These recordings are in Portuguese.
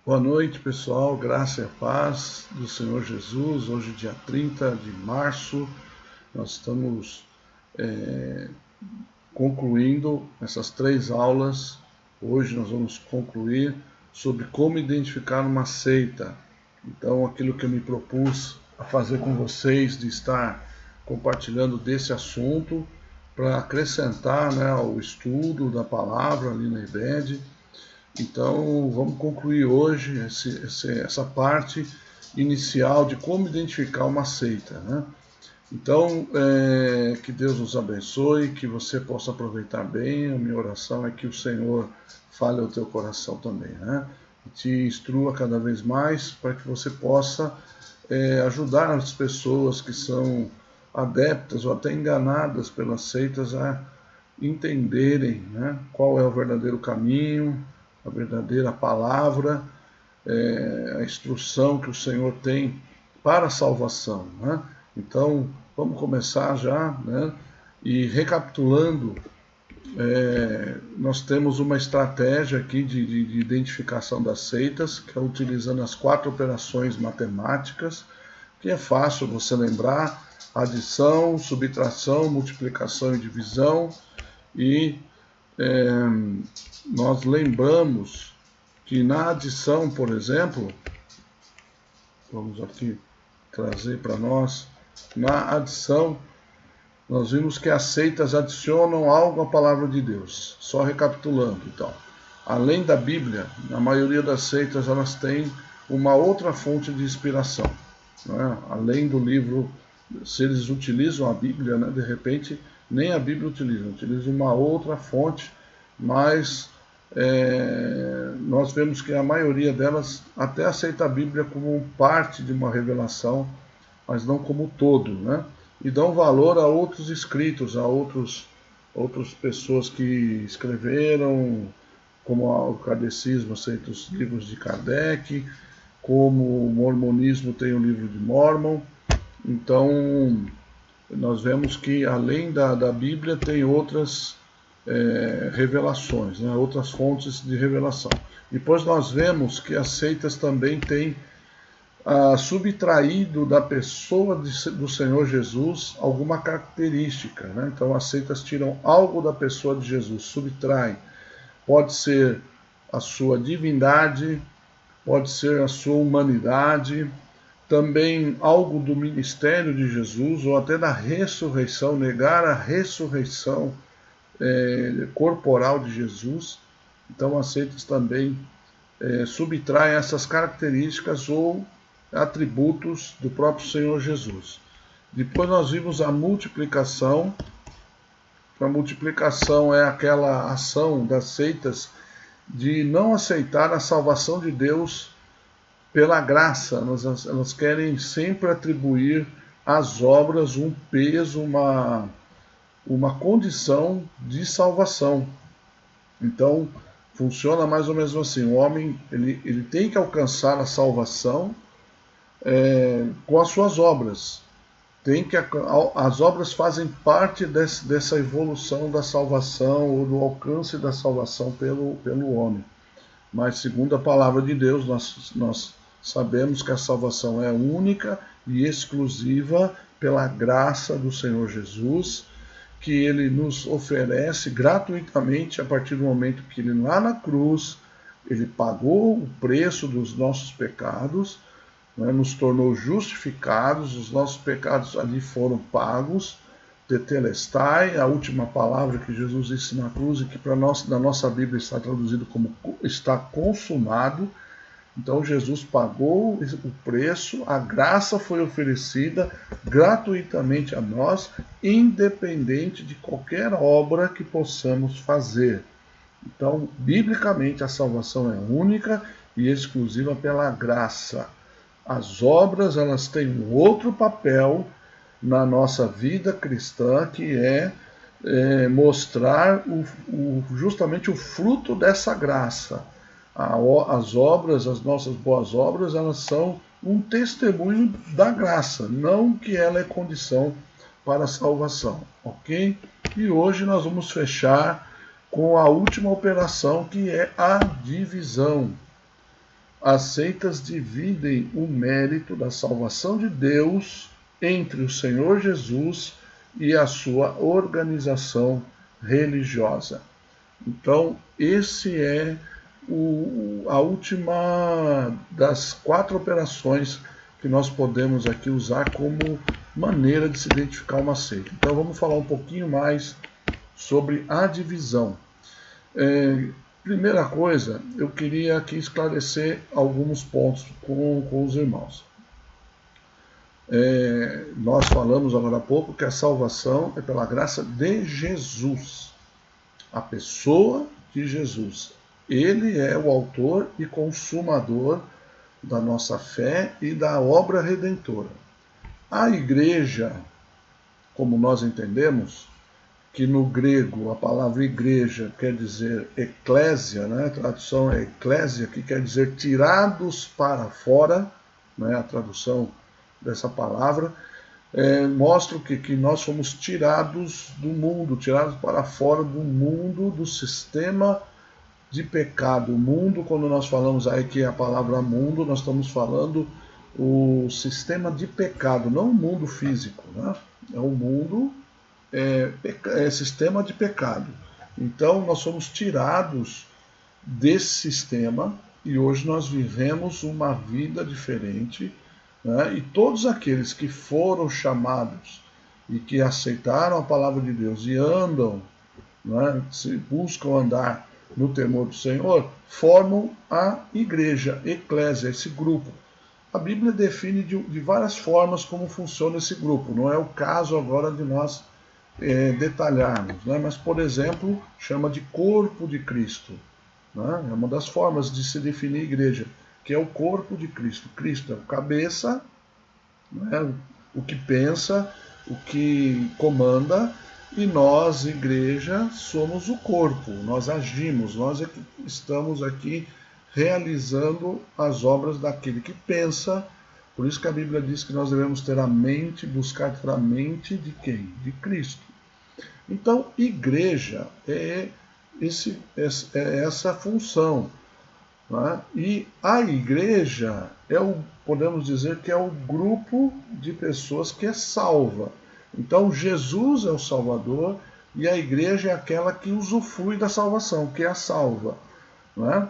Boa noite, pessoal. Graça e a paz do Senhor Jesus. Hoje, dia 30 de março, nós estamos concluindo essas 3 aulas. Hoje nós vamos concluir sobre como identificar uma seita. Então, aquilo que eu me propus a fazer com vocês, de estar compartilhando desse assunto, para acrescentar, ao estudo da palavra ali na IBED. Então, vamos concluir hoje essa parte inicial de como identificar uma seita, né? Então, que Deus nos abençoe, que você possa aproveitar bem. A minha oração é que o Senhor fale ao teu coração também, né? E te instrua cada vez mais para que você possa ajudar as pessoas que são adeptas ou até enganadas pelas seitas a entenderem, né, qual é o verdadeiro caminho, a verdadeira palavra, a instrução que o Senhor tem para a salvação, né? Então, vamos começar já, né? E recapitulando, nós temos uma estratégia aqui de identificação das seitas, que é utilizando as 4 operações matemáticas, que é fácil você lembrar: adição, subtração, multiplicação e divisão. E nós lembramos que na adição, por exemplo, vamos aqui trazer para nós, na adição, nós vimos que as seitas adicionam algo à palavra de Deus. Só recapitulando, então. Além da Bíblia, a maioria das seitas elas têm uma outra fonte de inspiração, né? Além do livro, se eles utilizam a Bíblia, né, de repente, nem a Bíblia utilizam uma outra fonte, mas nós vemos que a maioria delas até aceita a Bíblia como parte de uma revelação, mas não como todo, né? E dão valor a outros escritos, a outras pessoas que escreveram, como o Catecismo aceita os livros de Kardec, como o mormonismo tem o livro de Mormon. Então, nós vemos que além da Bíblia tem outras revelações, né, outras fontes de revelação. Depois nós vemos que as seitas também têm subtraído da pessoa do Senhor Jesus alguma característica, né? Então as seitas tiram algo da pessoa de Jesus, subtraem. Pode ser a sua divindade, pode ser a sua humanidade, também algo do ministério de Jesus ou até da ressurreição, negar a ressurreição corporal de Jesus. Então as seitas também subtraem essas características ou atributos do próprio Senhor Jesus. Depois nós vimos a multiplicação. A multiplicação é aquela ação das seitas de não aceitar a salvação de Deus pela graça. Elas querem sempre atribuir às obras um peso, uma condição de salvação. Então, funciona mais ou menos assim: o homem ele tem que alcançar a salvação com as suas obras. As obras fazem parte dessa evolução da salvação ou do alcance da salvação pelo homem. Mas, segundo a palavra de Deus, nós sabemos que a salvação é única e exclusiva pela graça do Senhor Jesus, que ele nos oferece gratuitamente a partir do momento que ele, lá na cruz, ele pagou o preço dos nossos pecados, né, nos tornou justificados, os nossos pecados ali foram pagos, tetelestai, a última palavra que Jesus disse na cruz e que para nós, na nossa Bíblia está traduzido como está consumado. Então Jesus pagou o preço, a graça foi oferecida gratuitamente a nós, independente de qualquer obra que possamos fazer. Então, biblicamente, a salvação é única e exclusiva pela graça. As obras, elas têm um outro papel na nossa vida cristã, que é mostrar justamente o fruto dessa graça. As obras, as nossas boas obras, elas são um testemunho da graça, não que ela é condição para a salvação, ok? E hoje nós vamos fechar com a última operação, que é a divisão. as seitas dividem o mérito da salvação de Deus entre o Senhor Jesus e a sua organização religiosa. Então, esse é a última das 4 operações que nós podemos aqui usar como maneira de se identificar uma seita. Então, vamos falar um pouquinho mais sobre a divisão. Primeira coisa, eu queria aqui esclarecer alguns pontos com os irmãos. Nós falamos agora há pouco que a salvação é pela graça de Jesus, a pessoa de Jesus. Ele é o autor e consumador da nossa fé e da obra redentora. A igreja, como nós entendemos, que no grego a palavra igreja quer dizer eclésia, né? A tradução é eclésia, que quer dizer tirados para fora, né? A tradução dessa palavra mostra que nós fomos tirados do mundo, tirados para fora do mundo, do sistema de pecado. O mundo, quando nós falamos aí que a palavra mundo, nós estamos falando o sistema de pecado, não o mundo físico, né? É o mundo, sistema de pecado. Então nós somos tirados desse sistema e hoje nós vivemos uma vida diferente, né? E todos aqueles que foram chamados e que aceitaram a palavra de Deus e andam, né, se buscam andar no temor do Senhor, formam a igreja, eclésia, esse grupo. A Bíblia define de várias formas como funciona esse grupo. Não é o caso agora de nós detalharmos, né? Mas, por exemplo, chama de corpo de Cristo. Né? É uma das formas de se definir igreja, que é o corpo de Cristo. Cristo é o cabeça, né? O que pensa, o que comanda, e nós, igreja, somos o corpo. Nós agimos, nós é que estamos aqui realizando as obras daquele que pensa. Por isso que a Bíblia diz que nós devemos ter a mente, buscar ter a mente de quem? De Cristo. Então, igreja é essa função. Né? E a igreja podemos dizer que é o grupo de pessoas que é salva. Então, Jesus é o Salvador e a igreja é aquela que usufrui da salvação, que é a salva. Né?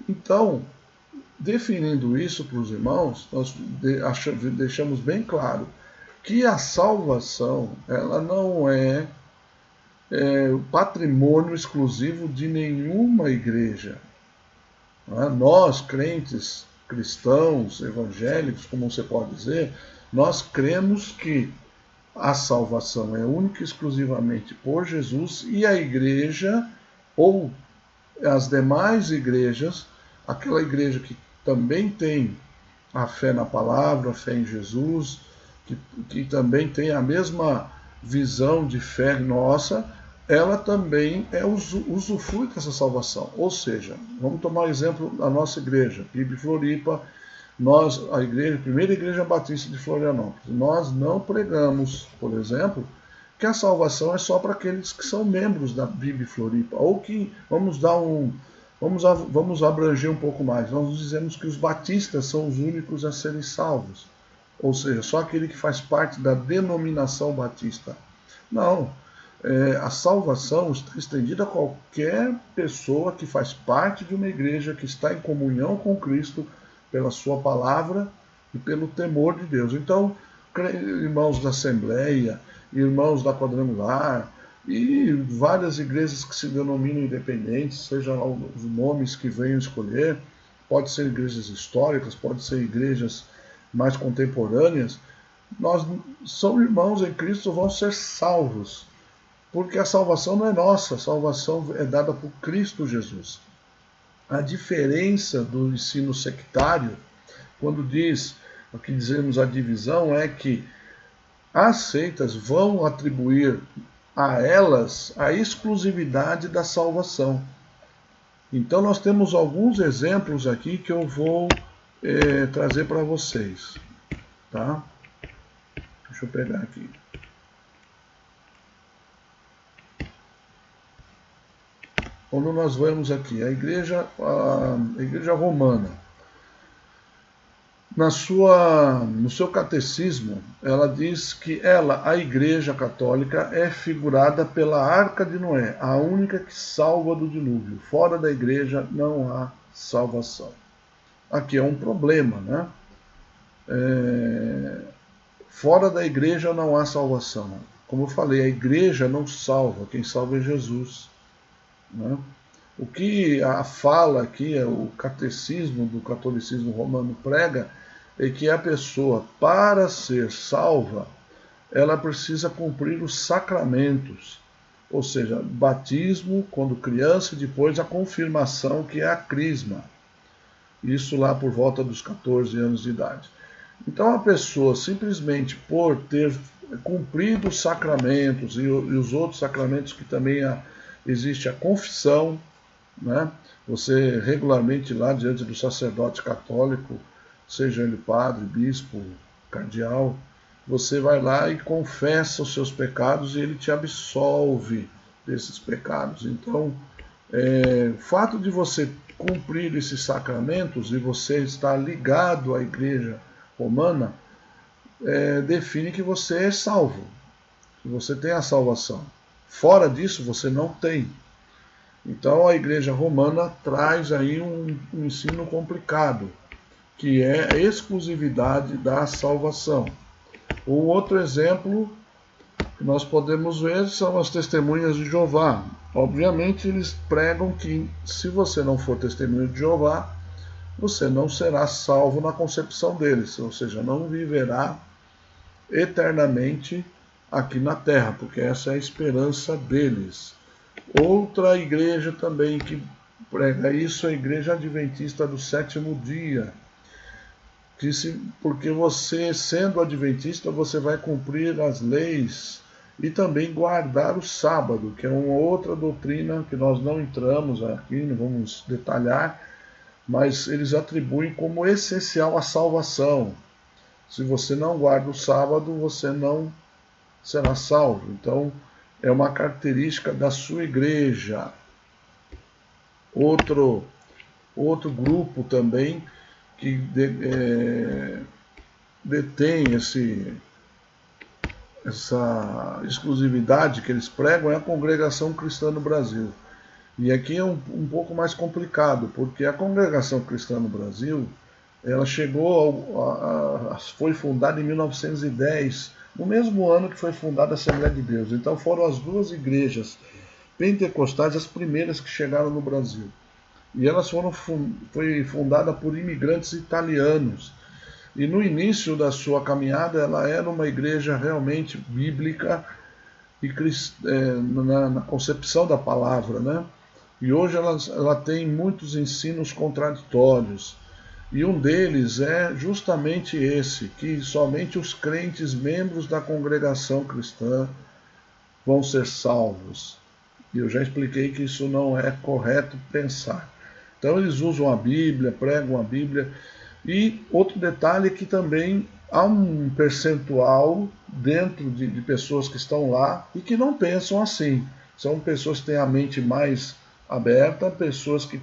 Então, definindo isso para os irmãos, nós deixamos bem claro que a salvação ela não é patrimônio exclusivo de nenhuma igreja. Nós, crentes, cristãos, evangélicos, como você pode dizer, nós cremos que a salvação é única e exclusivamente por Jesus e a igreja, ou as demais igrejas, aquela igreja que também tem a fé na palavra, a fé em Jesus, que também tem a mesma visão de fé nossa, ela também usufrui dessa salvação. Ou seja, vamos tomar o exemplo da nossa igreja, PIB Floripa, a primeira igreja batista de Florianópolis. Nós não pregamos, por exemplo, que a salvação é só para aqueles que são membros da PIB Floripa, ou que vamos abranger um pouco mais. Nós dizemos que os batistas são os únicos a serem salvos, ou seja, só aquele que faz parte da denominação batista. Não. A salvação está estendida a qualquer pessoa que faz parte de uma igreja, que está em comunhão com Cristo pela sua palavra e pelo temor de Deus. Então, irmãos da Assembleia, irmãos da Quadrangular e várias igrejas que se denominam independentes, sejam os nomes que venham escolher, pode ser igrejas históricas, pode ser igrejas mais contemporâneas, são irmãos em Cristo, vão ser salvos. Porque a salvação não é nossa, a salvação é dada por Cristo Jesus. A diferença do ensino sectário, quando aqui dizemos a divisão, é que as seitas vão atribuir a elas a exclusividade da salvação. Então nós temos alguns exemplos aqui que eu vou trazer para vocês. Tá? Deixa eu pegar aqui. Quando nós vemos aqui a igreja romana, no seu catecismo, ela diz que a Igreja Católica, é figurada pela Arca de Noé, a única que salva do dilúvio. Fora da Igreja não há salvação. Aqui é um problema, né? Fora da Igreja não há salvação. Como eu falei, a Igreja não salva, quem salva é Jesus, né? O que a fala aqui, o catecismo do catolicismo romano prega, é que a pessoa, para ser salva, ela precisa cumprir os sacramentos, ou seja, batismo quando criança e depois a confirmação, que é a crisma. Isso lá por volta dos 14 anos de idade. Então a pessoa, simplesmente por ter cumprido os sacramentos e os outros sacramentos que também existe a confissão, né? Você regularmente lá diante do sacerdote católico, seja ele padre, bispo, cardeal, você vai lá e confessa os seus pecados e ele te absolve desses pecados. Então, o fato de você cumprir esses sacramentos e você estar ligado à Igreja Romana, define que você é salvo, que você tem a salvação. Fora disso, você não tem. Então a Igreja Romana traz aí um ensino complicado, que é a exclusividade da salvação. Um outro exemplo que nós podemos ver são as testemunhas de Jeová. Obviamente eles pregam que se você não for testemunha de Jeová, você não será salvo na concepção deles, ou seja, não viverá eternamente aqui na terra, porque essa é a esperança deles. Outra igreja também que prega isso é a Igreja Adventista do Sétimo Dia. Porque você, sendo adventista, você vai cumprir as leis e também guardar o sábado, que é uma outra doutrina que nós não entramos aqui, não vamos detalhar, mas eles atribuem como essencial a salvação. Se você não guarda o sábado, você não será salvo. Então, é uma característica da sua igreja. Outro grupo também que detém essa exclusividade que eles pregam é a Congregação Cristã no Brasil. E aqui é um pouco mais complicado, porque a Congregação Cristã no Brasil, ela foi fundada em 1910, no mesmo ano que foi fundada a Assembleia de Deus. Então foram as duas igrejas pentecostais as primeiras que chegaram no Brasil. E elas foi fundada por imigrantes italianos. E no início da sua caminhada, ela era uma igreja realmente bíblica e na concepção da palavra, né? E hoje ela tem muitos ensinos contraditórios. E um deles é justamente esse, que somente os crentes membros da congregação cristã vão ser salvos. E eu já expliquei que isso não é correto pensar. Então eles usam a Bíblia, pregam a Bíblia. E outro detalhe é que também há um percentual dentro de pessoas que estão lá e que não pensam assim. São pessoas que têm a mente mais aberta, pessoas que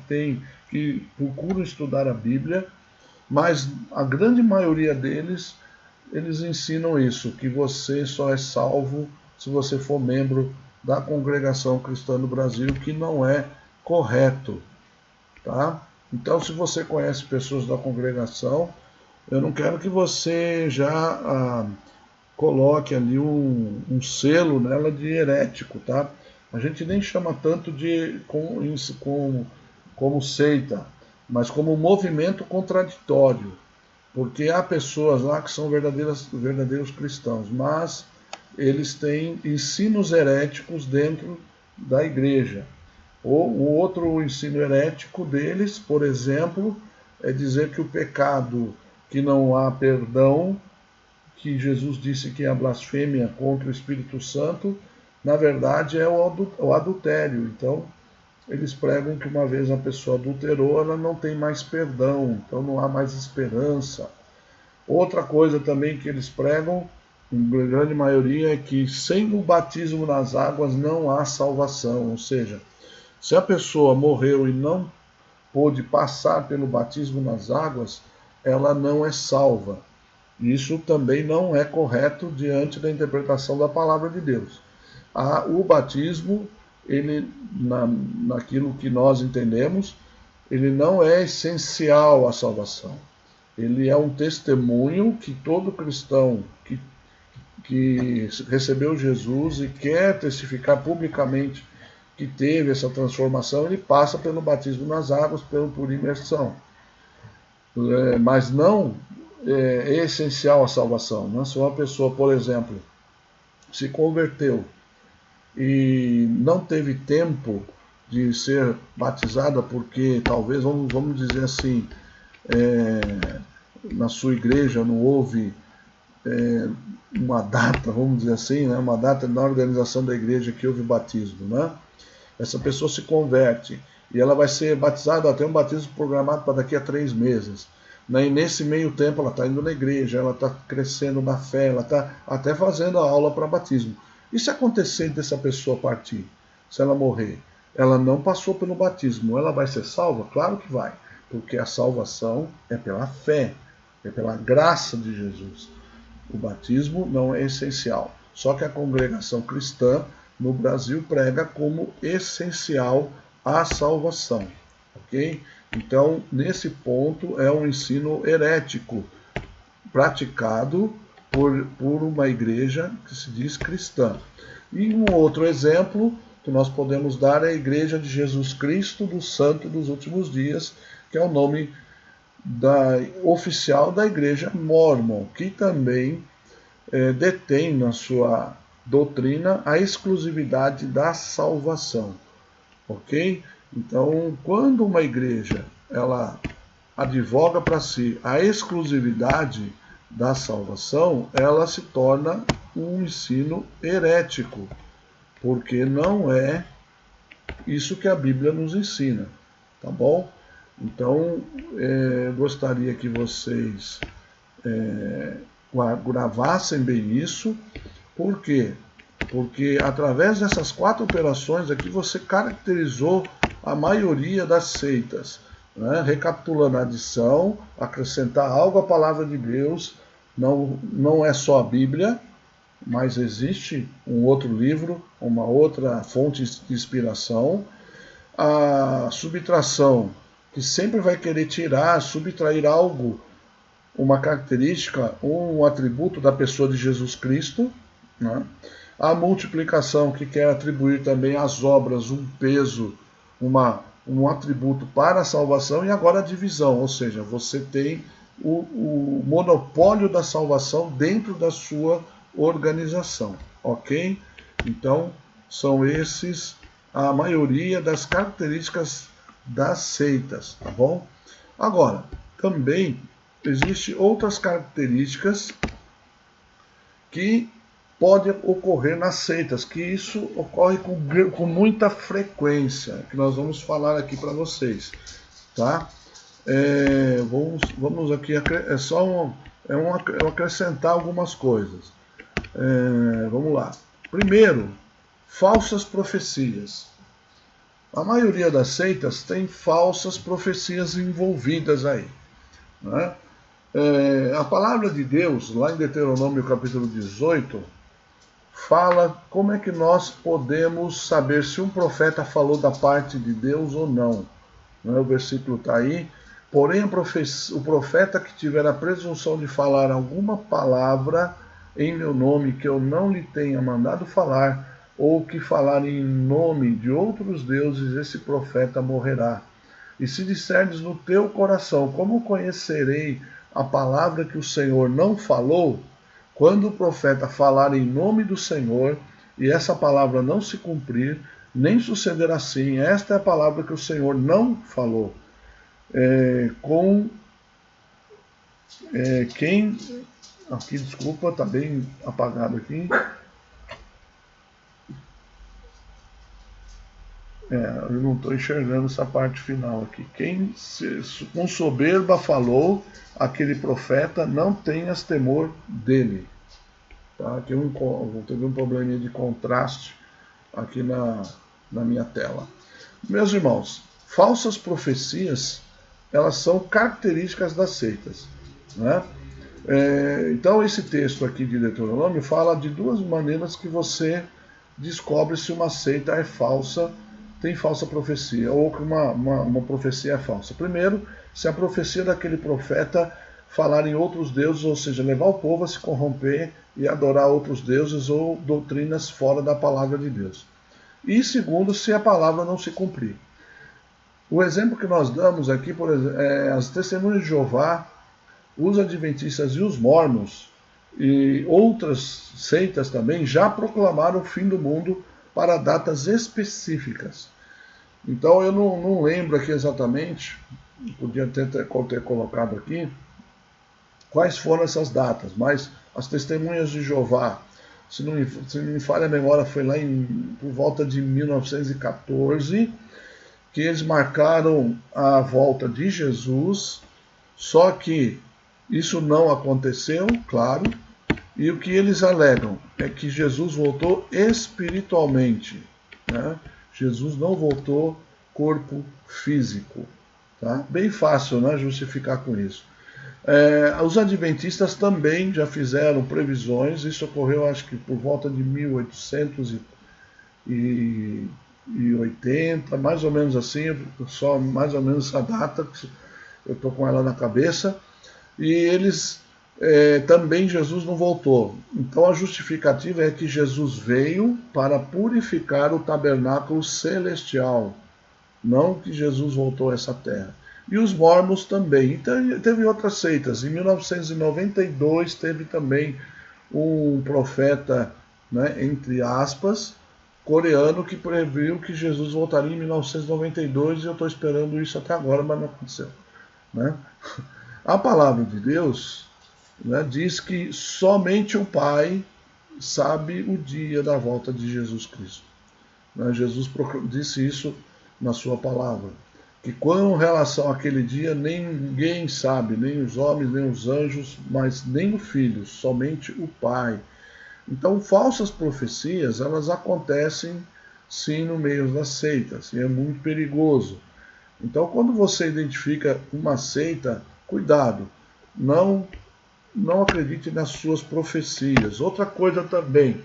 procuram estudar a Bíblia, mas a grande maioria deles, eles ensinam isso, que você só é salvo se você for membro da Congregação Cristã do Brasil, que não é correto. Tá? Então, se você conhece pessoas da congregação, eu não quero que você já coloque ali um selo nela de herético, tá? A gente nem chama tanto como seita, mas como movimento contraditório, porque há pessoas lá que são verdadeiros cristãos, mas eles têm ensinos heréticos dentro da igreja. O outro ensino herético deles, por exemplo, é dizer que o pecado que não há perdão, que Jesus disse que é a blasfêmia contra o Espírito Santo, na verdade é o adultério. Então, eles pregam que uma vez a pessoa adulterou, ela não tem mais perdão, então não há mais esperança. Outra coisa também que eles pregam, em grande maioria, é que sem o batismo nas águas não há salvação, ou seja, se a pessoa morreu e não pôde passar pelo batismo nas águas, ela não é salva. Isso também não é correto diante da interpretação da palavra de Deus. O batismo, ele, naquilo que nós entendemos, ele não é essencial à salvação. Ele é um testemunho que todo cristão que recebeu Jesus e quer testificar publicamente que teve essa transformação, ele passa pelo batismo nas águas, por imersão. Mas não é essencial à salvação. Né? Se uma pessoa, por exemplo, se converteu e não teve tempo de ser batizada porque talvez, vamos dizer assim, na sua igreja não houve uma data, vamos dizer assim, né, uma data na organização da igreja que houve batismo, né? Essa pessoa se converte e ela vai ser batizada, ela tem um batismo programado para daqui a 3 meses. Né? E nesse meio tempo ela está indo na igreja, ela está crescendo na fé, ela está até fazendo a aula para batismo. E se acontecer dessa pessoa partir, se ela morrer, ela não passou pelo batismo, ela vai ser salva? Claro que vai, porque a salvação é pela fé, é pela graça de Jesus. O batismo não é essencial. Só que a congregação cristã no Brasil prega como essencial a salvação. Ok? Então, nesse ponto, é um ensino herético praticado por uma igreja que se diz cristã. E um outro exemplo que nós podemos dar é a Igreja de Jesus Cristo do Santo dos Últimos Dias, que é o nome oficial da Igreja Mórmon, que também detém na sua doutrina a exclusividade da salvação, ok? Então, quando uma igreja ela advoga para si a exclusividade da salvação, ela se torna um ensino herético, porque não é isso que a Bíblia nos ensina, tá bom? Então, gostaria que vocês gravassem bem isso. Por quê? Porque através dessas 4 operações aqui você caracterizou a maioria das seitas. Né? Recapitulando a adição, acrescentar algo à palavra de Deus, não é só a Bíblia, mas existe um outro livro, uma outra fonte de inspiração. A subtração, que sempre vai querer subtrair algo, uma característica ou um atributo da pessoa de Jesus Cristo. Né? A multiplicação, que quer atribuir também às obras um peso, um atributo para a salvação. E agora a divisão, ou seja, você tem o monopólio da salvação dentro da sua organização, ok? Então, são esses a maioria das características das seitas, tá bom? Agora, também existem outras características que podem ocorrer nas seitas, que isso ocorre com muita frequência, que nós vamos falar aqui para vocês, tá? Vamos aqui, acrescentar algumas coisas. Vamos lá. Primeiro, falsas profecias. A maioria das seitas tem falsas profecias envolvidas aí, né? A palavra de Deus, lá em Deuteronômio capítulo 18, fala como é que nós podemos saber se um profeta falou da parte de Deus ou não. O versículo está aí. Porém, o profeta que tiver a presunção de falar alguma palavra em meu nome que eu não lhe tenha mandado falar, ou que falar em nome de outros deuses, esse profeta morrerá. E se disserdes no teu coração, como conhecerei a palavra que o Senhor não falou? Quando o profeta falar em nome do Senhor, e essa palavra não se cumprir, nem suceder assim, esta é a palavra que o Senhor não falou. Quem... Aqui, desculpa, está bem apagado aqui. Eu não estou enxergando essa parte final aqui. Quem com soberba falou, aquele profeta, não tenhas temor dele. Tá? Aqui teve um probleminha de contraste aqui na minha tela. Meus irmãos, falsas profecias, elas são características das seitas. né? Então esse texto aqui de Deuteronômio fala de duas maneiras que você descobre se uma seita é falsa, tem falsa profecia, ou que uma profecia é falsa. Primeiro, se a profecia daquele profeta falar em outros deuses, ou seja, levar o povo a se corromper e adorar outros deuses ou doutrinas fora da palavra de Deus. E segundo, se a palavra não se cumprir. O exemplo que nós damos aqui, por exemplo, as testemunhas de Jeová, os adventistas e os mormons e outras seitas também já proclamaram o fim do mundo para datas específicas. Então eu não lembro aqui exatamente, podia ter colocado aqui, quais foram essas datas, mas as testemunhas de Jeová, se não me falha a memória, foi lá por volta de 1914, que eles marcaram a volta de Jesus, só que isso não aconteceu, claro, e o que eles alegam é que Jesus voltou espiritualmente, né? Jesus não voltou corpo físico. Tá? Bem fácil, né, justificar com isso. Os adventistas também já fizeram previsões, isso ocorreu acho que por volta de 1880, mais ou menos assim, só mais ou menos essa data, eu estou com ela na cabeça, e eles também Jesus não voltou. Então a justificativa é que Jesus veio para purificar o tabernáculo celestial, não que Jesus voltou a essa terra. E os mormons também. Então, teve outras seitas. Em 1992 teve também um profeta, né, entre aspas, coreano que previu que Jesus voltaria em 1992 e eu estou esperando isso até agora, mas não aconteceu. Né? A palavra de Deus, né, diz que somente o Pai sabe o dia da volta de Jesus Cristo. Né? Jesus disse isso na sua palavra, que com relação àquele dia ninguém sabe, nem os homens, nem os anjos, mas nem o Filho, somente o Pai. Então, falsas profecias, elas acontecem sim no meio das seitas, e é muito perigoso. Então, quando você identifica uma seita, cuidado, não acredite nas suas profecias. Outra coisa também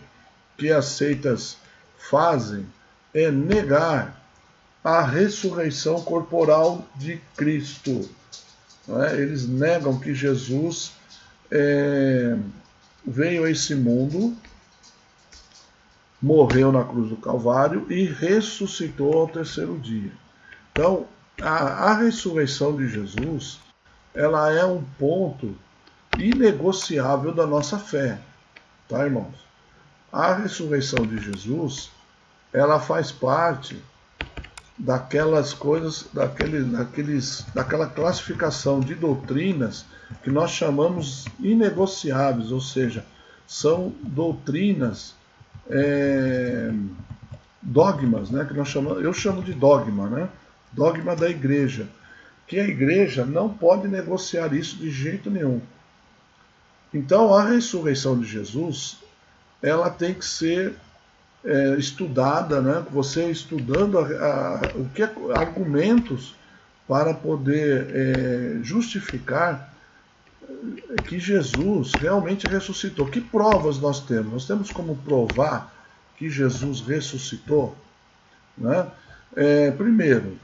que as seitas fazem é negar a ressurreição corporal de Cristo. Eles negam que Jesus veio a esse mundo, morreu na cruz do Calvário e ressuscitou ao terceiro dia. Então, a ressurreição de Jesus, ela é um ponto inegociável da nossa fé, tá, irmãos? A ressurreição de Jesus, ela faz parte daquelas coisas, daquela classificação de doutrinas que nós chamamos inegociáveis, ou seja, são doutrinas, dogmas, né, que eu chamo de dogma, né, dogma da igreja, que a igreja não pode negociar isso de jeito nenhum. Então, a ressurreição de Jesus, ela tem que ser estudada, né? Você estudando argumentos para poder justificar que Jesus realmente ressuscitou. Que provas nós temos? Nós temos como provar que Jesus ressuscitou? Né? Primeiro,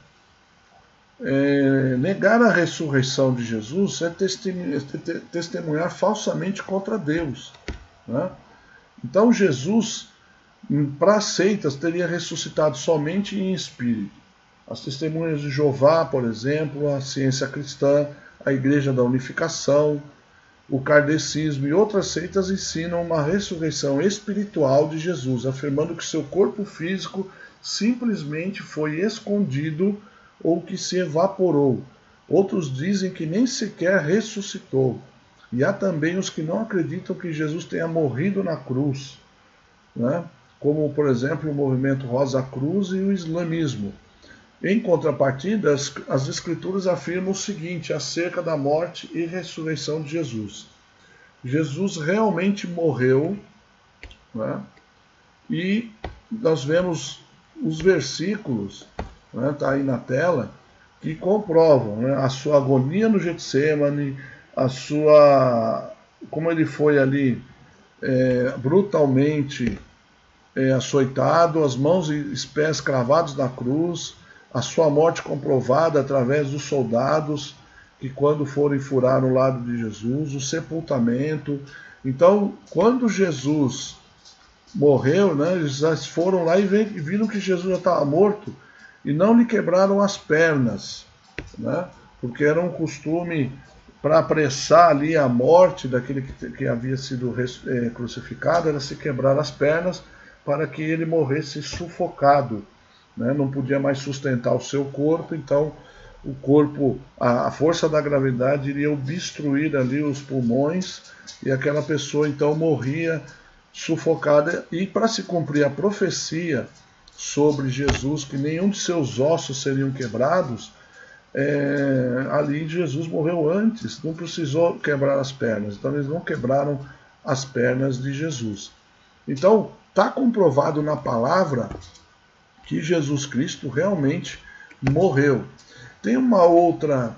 negar a ressurreição de Jesus é testemunhar falsamente contra Deus. Né? Então Jesus, para as seitas, teria ressuscitado somente em espírito. As testemunhas de Jeová, por exemplo, a ciência cristã, a Igreja da Unificação, o kardecismo e outras seitas ensinam uma ressurreição espiritual de Jesus, afirmando que seu corpo físico simplesmente foi escondido ou que se evaporou. Outros dizem que nem sequer ressuscitou. E há também os que não acreditam que Jesus tenha morrido na cruz, né? Como, por exemplo, o movimento Rosa Cruz e o islamismo. Em contrapartida, as escrituras afirmam o seguinte acerca da morte e ressurreição de Jesus. Jesus realmente morreu, né? E nós vemos os versículos, né, tá aí na tela, que comprovam, né, a sua agonia no Getsêmani, como ele foi ali brutalmente açoitado, as mãos e os pés cravados na cruz, a sua morte comprovada através dos soldados que quando forem furar o lado de Jesus, o sepultamento. Então, quando Jesus morreu, né, eles já foram lá e viram que Jesus já estava morto e não lhe quebraram as pernas, né, porque era um costume para apressar ali a morte daquele que havia sido crucificado, era se quebrar as pernas para que ele morresse sufocado, né, não podia mais sustentar o seu corpo, então o corpo, a força da gravidade iria obstruir ali os pulmões e aquela pessoa então morria sufocada. E para se cumprir a profecia sobre Jesus, que nenhum de seus ossos seriam quebrados, ali Jesus morreu antes, não precisou quebrar as pernas, então eles não quebraram as pernas de Jesus. Então está comprovado na palavra que Jesus Cristo realmente morreu. Tem uma outra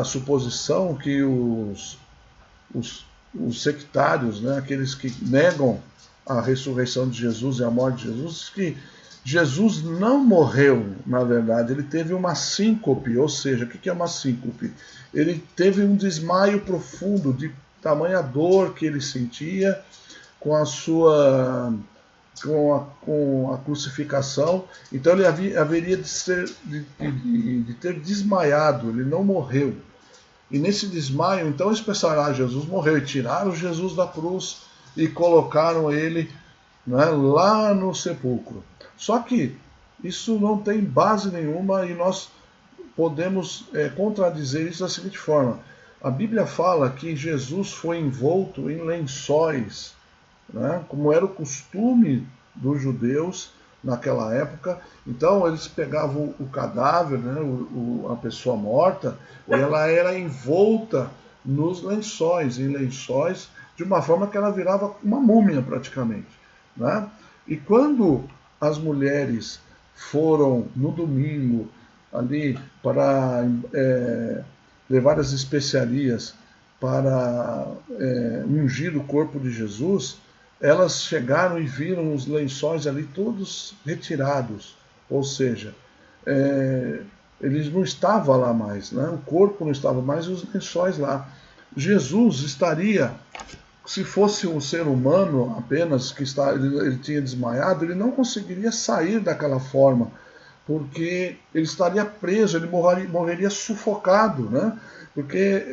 suposição que os sectários, né, aqueles que negam a ressurreição de Jesus e a morte de Jesus, que Jesus não morreu, na verdade, ele teve uma síncope, ou seja, o que é uma síncope? Ele teve um desmaio profundo de tamanha dor que ele sentia com a crucificação, então ele haveria de ter desmaiado, ele não morreu. E nesse desmaio, então eles pensaram, Jesus morreu, e tiraram Jesus da cruz e colocaram ele, né, lá no sepulcro. Só que isso não tem base nenhuma e nós podemos contradizer isso da seguinte forma. A Bíblia fala que Jesus foi envolto em lençóis, né, como era o costume dos judeus naquela época. Então eles pegavam o cadáver, né, a pessoa morta, e ela era envolta nos lençóis, em lençóis, de uma forma que ela virava uma múmia praticamente, né? E quando as mulheres foram no domingo ali para levar as especiarias para ungir o corpo de Jesus, elas chegaram e viram os lençóis ali todos retirados, ou seja, ele não estava lá mais, né? O corpo não estava mais e os lençóis lá. Jesus estaria, se fosse um ser humano apenas, ele tinha desmaiado, ele não conseguiria sair daquela forma, porque ele estaria preso, ele morreria sufocado, né? Porque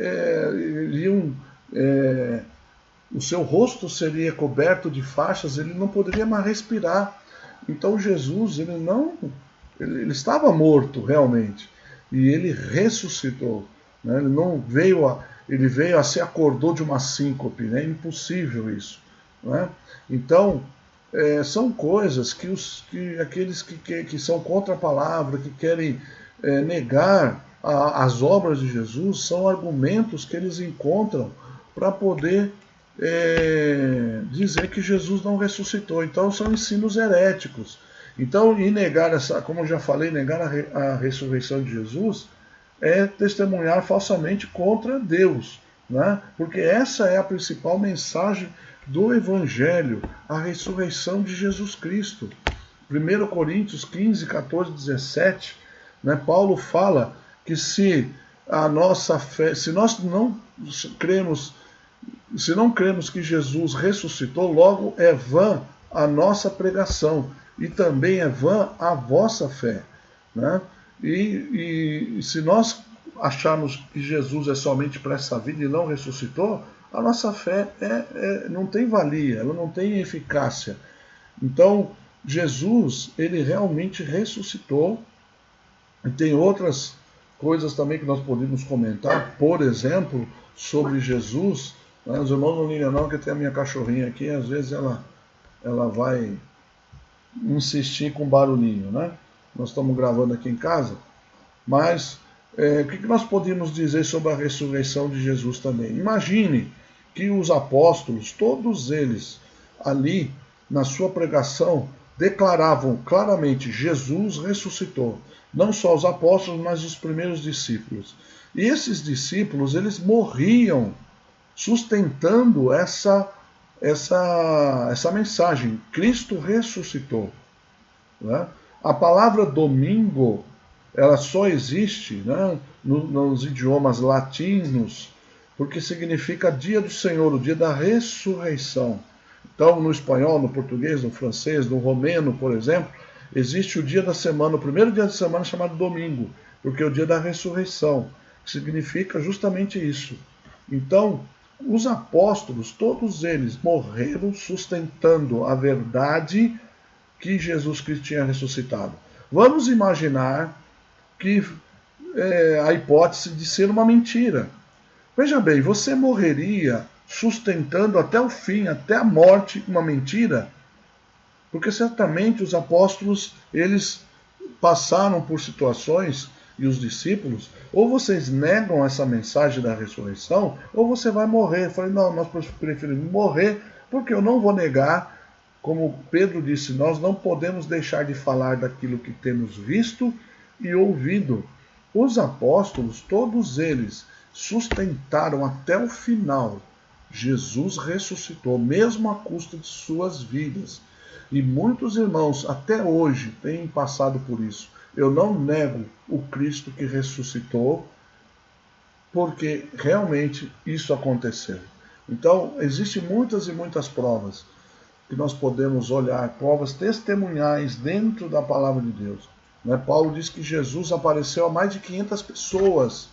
o seu rosto seria coberto de faixas, ele não poderia mais respirar. Então Jesus, ele estava morto realmente, e ele ressuscitou, né? Ele veio a se acordou de uma síncope, né? É impossível isso, né? Então são coisas que aqueles que são contra a palavra, que querem negar as obras de Jesus, são argumentos que eles encontram para poder dizer que Jesus não ressuscitou. Então são ensinos heréticos. Então, e negar como eu já falei, negar a ressurreição de Jesus é testemunhar falsamente contra Deus, né? Porque essa é a principal mensagem do Evangelho, a ressurreição de Jesus Cristo. 1 Coríntios 15, 14, 17, né, Paulo fala que se a nossa fé, se não cremos que Jesus ressuscitou, logo é vã a nossa pregação e também é vã a vossa fé, né? E se nós acharmos que Jesus é somente para essa vida e não ressuscitou, a nossa fé não tem valia, ela não tem eficácia. Então, Jesus, ele realmente ressuscitou. E tem outras coisas também que nós podemos comentar, por exemplo, sobre Jesus. Né? Os irmãos não ligam não, que tem a minha cachorrinha aqui, às vezes ela vai insistir com barulhinho, né? Nós estamos gravando aqui em casa, mas o que nós podemos dizer sobre a ressurreição de Jesus também? Imagine que os apóstolos, todos eles, ali na sua pregação, declaravam claramente: Jesus ressuscitou. Não só os apóstolos, mas os primeiros discípulos. E esses discípulos, eles morriam sustentando essa mensagem. Cristo ressuscitou. Né? A palavra domingo, ela só existe, né, nos idiomas latinos, porque significa dia do Senhor, o dia da ressurreição. Então, no espanhol, no português, no francês, no romeno, por exemplo, existe o dia da semana, o primeiro dia da semana chamado domingo, porque é o dia da ressurreição, que significa justamente isso. Então, os apóstolos, todos eles morreram sustentando a verdade que Jesus Cristo tinha ressuscitado. Vamos imaginar que a hipótese de ser uma mentira. Veja bem, você morreria sustentando até o fim, até a morte, uma mentira? Porque certamente os apóstolos, eles passaram por situações, e os discípulos, ou vocês negam essa mensagem da ressurreição, ou você vai morrer. Eu falei, não, nós preferimos morrer, porque eu não vou negar. Como Pedro disse, nós não podemos deixar de falar daquilo que temos visto e ouvido. Os apóstolos, todos eles, sustentaram até o final. Jesus ressuscitou, mesmo à custa de suas vidas. E muitos irmãos até hoje têm passado por isso. Eu não nego o Cristo que ressuscitou, porque realmente isso aconteceu. Então, existem muitas e muitas provas que nós podemos olhar, provas testemunhais dentro da palavra de Deus. Paulo diz que Jesus apareceu a mais de 500 pessoas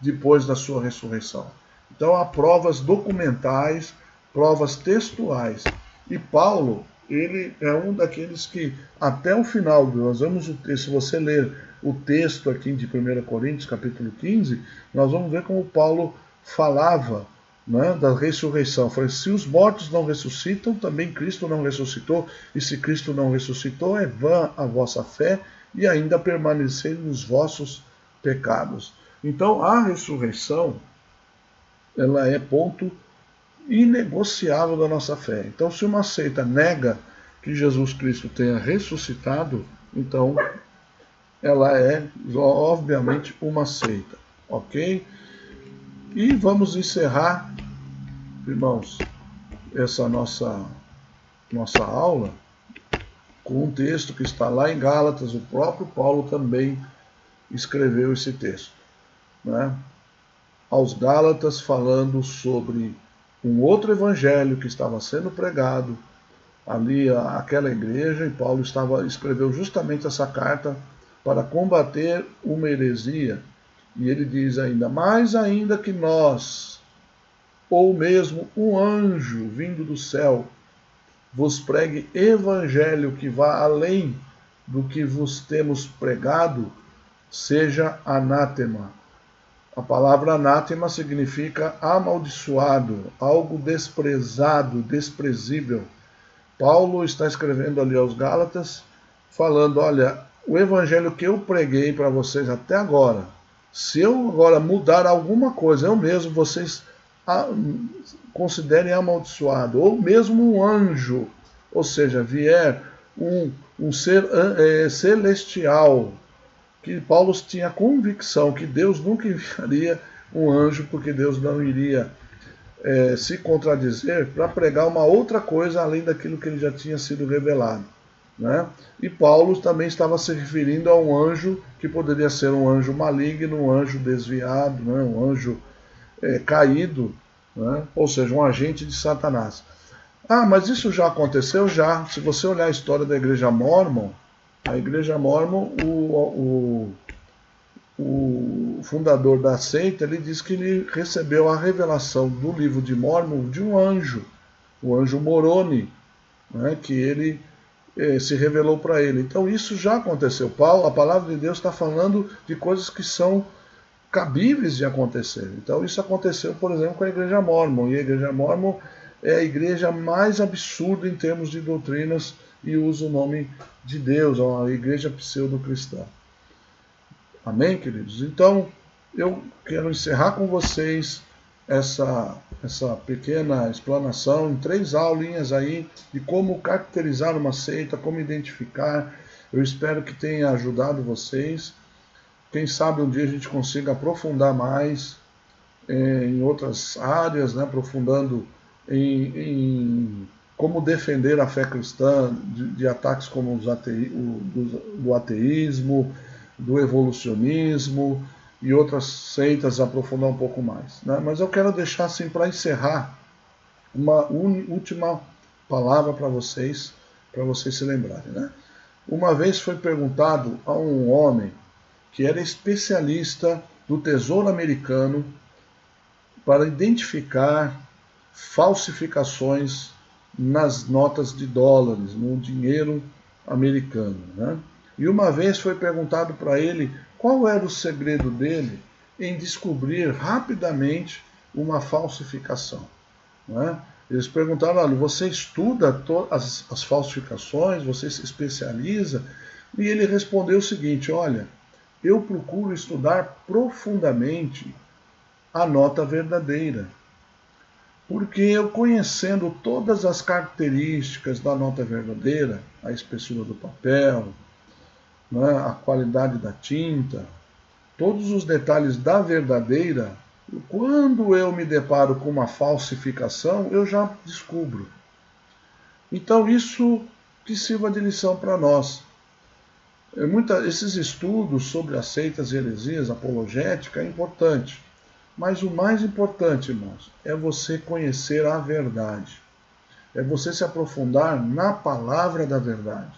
depois da sua ressurreição. Então há provas documentais, provas textuais. E Paulo, ele é um daqueles que, até o final, nós vamos, se você ler o texto aqui de 1 Coríntios, capítulo 15, nós vamos ver como Paulo falava, da ressurreição. Falei, se os mortos não ressuscitam, também Cristo não ressuscitou, e se Cristo não ressuscitou, é vã a vossa fé, e ainda permanecer nos vossos pecados. Então a ressurreição, ela é ponto inegociável da nossa fé. Então, se uma seita nega que Jesus Cristo tenha ressuscitado, então ela é, obviamente, uma seita. Ok? E vamos encerrar, irmãos, essa nossa aula com um texto que está lá em Gálatas. O próprio Paulo também escreveu esse texto, aos Gálatas, falando sobre um outro evangelho que estava sendo pregado ali àquela igreja, e Paulo escreveu justamente essa carta para combater uma heresia. E ele diz ainda: mais ainda que nós, ou mesmo um anjo vindo do céu, vos pregue evangelho que vá além do que vos temos pregado, seja anátema. A palavra anátema significa amaldiçoado, algo desprezado, desprezível. Paulo está escrevendo ali aos Gálatas, falando: olha, o evangelho que eu preguei para vocês até agora, se eu agora mudar alguma coisa, eu mesmo, vocês considerem amaldiçoado, ou mesmo um anjo, ou seja, vier um ser celestial, que Paulo tinha convicção que Deus nunca enviaria um anjo, porque Deus não iria se contradizer para pregar uma outra coisa além daquilo que ele já tinha sido revelado. E Paulo também estava se referindo a um anjo que poderia ser um anjo maligno, um anjo desviado, um anjo caído, ou seja, um agente de Satanás. Mas isso já aconteceu? Já. Se você olhar a história da Igreja Mórmon, a Igreja Mórmon, o fundador da seita, ele diz que ele recebeu a revelação do livro de Mórmon de um anjo, o anjo Moroni, que ele se revelou para ele. Então isso já aconteceu. A palavra de Deus está falando de coisas que são cabíveis de acontecer. Então isso aconteceu, por exemplo, com a Igreja Mórmon. E a Igreja Mórmon é a igreja mais absurda em termos de doutrinas e usa o nome de Deus, a igreja pseudo-cristã. Amém, queridos? Então, eu quero encerrar com vocês essa pequena explanação em 3 aulinhas aí de como caracterizar uma seita, como identificar. Eu espero que tenha ajudado vocês. Quem sabe um dia a gente consiga aprofundar mais em outras áreas, né, aprofundando em como defender a fé cristã de ataques como do ateísmo, do evolucionismo e outras seitas, aprofundar um pouco mais. Né? Mas eu quero deixar assim para encerrar uma última palavra para vocês se lembrarem. Né? Uma vez foi perguntado a um homem que era especialista do Tesouro Americano para identificar falsificações nas notas de dólares, no dinheiro americano. Né? E uma vez foi perguntado para ele qual era o segredo dele em descobrir rapidamente uma falsificação. Né? Eles perguntaram, olha, você estuda as falsificações, você se especializa? E ele respondeu o seguinte, olha, eu procuro estudar profundamente a nota verdadeira. Porque eu conhecendo todas as características da nota verdadeira, a espessura do papel, né, a qualidade da tinta, todos os detalhes da verdadeira, quando eu me deparo com uma falsificação, eu já descubro. Então isso que sirva de lição para nós. Esses estudos sobre as seitas e heresias, apologética, é importante. Mas o mais importante, irmãos, é você conhecer a verdade. É você se aprofundar na palavra da verdade,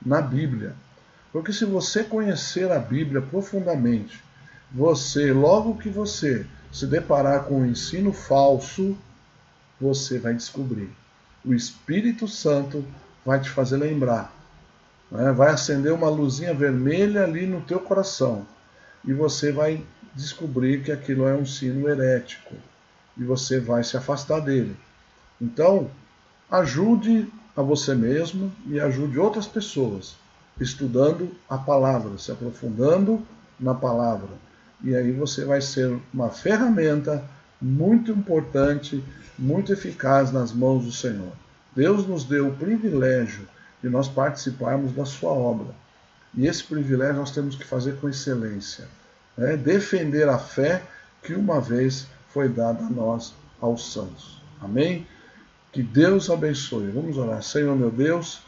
na Bíblia. Porque se você conhecer a Bíblia profundamente, logo que você se deparar com um ensino falso, você vai descobrir. O Espírito Santo vai te fazer lembrar. Né? Vai acender uma luzinha vermelha ali no teu coração. E você vai descobrir que aquilo é um ensino herético. E você vai se afastar dele. Então, ajude a você mesmo e ajude outras pessoas, estudando a palavra, se aprofundando na palavra. E aí você vai ser uma ferramenta muito importante, muito eficaz nas mãos do Senhor. Deus nos deu o privilégio de nós participarmos da sua obra. E esse privilégio nós temos que fazer com excelência. Né? Defender a fé que uma vez foi dada a nós, aos santos. Amém? Que Deus abençoe. Vamos orar. Senhor meu Deus,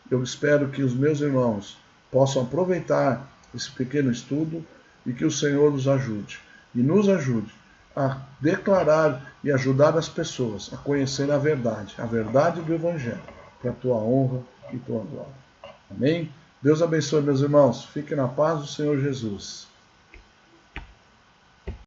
eu espero que os meus irmãos possam aproveitar esse pequeno estudo e que o Senhor nos ajude. E nos ajude a declarar e ajudar as pessoas a conhecer a verdade do Evangelho, para a tua honra e tua glória. Amém? Deus abençoe, meus irmãos. Fiquem na paz do Senhor Jesus.